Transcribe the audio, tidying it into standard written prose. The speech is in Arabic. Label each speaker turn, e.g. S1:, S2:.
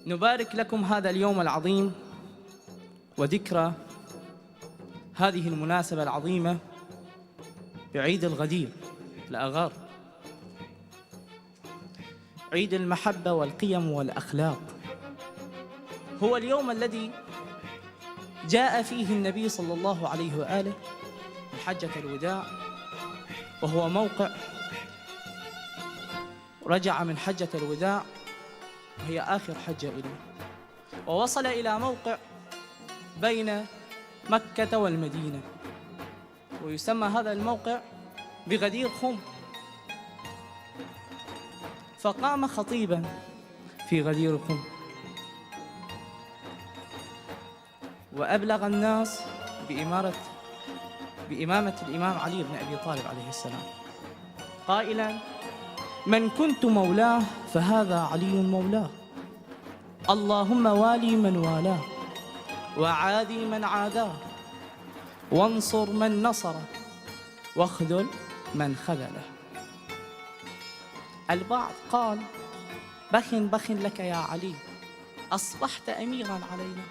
S1: نبارك لكم هذا اليوم العظيم وذكرى هذه المناسبة العظيمة بعيد الغدير الأغار، عيد المحبة والقيم والأخلاق. هو اليوم الذي جاء فيه النبي صلى الله عليه وآله بحجة الوداع، وهو موقع رجع من حجة الوداع وهي آخر حجة إليه، ووصل إلى موقع بين مكة والمدينة، ويسمى هذا الموقع بغدير خم. فقام خطيبا في غدير خم وأبلغ الناس بإمامة الإمام علي بن أبي طالب عليه السلام، قائلا: من كنت مولاه فهذا علي مولاه، اللهم والي من والاه، وعادي من عاداه، وانصر من نصره، واخذل من خذله. البعض قال: بخ بخ لك يا علي، أصبحت أميرا علينا.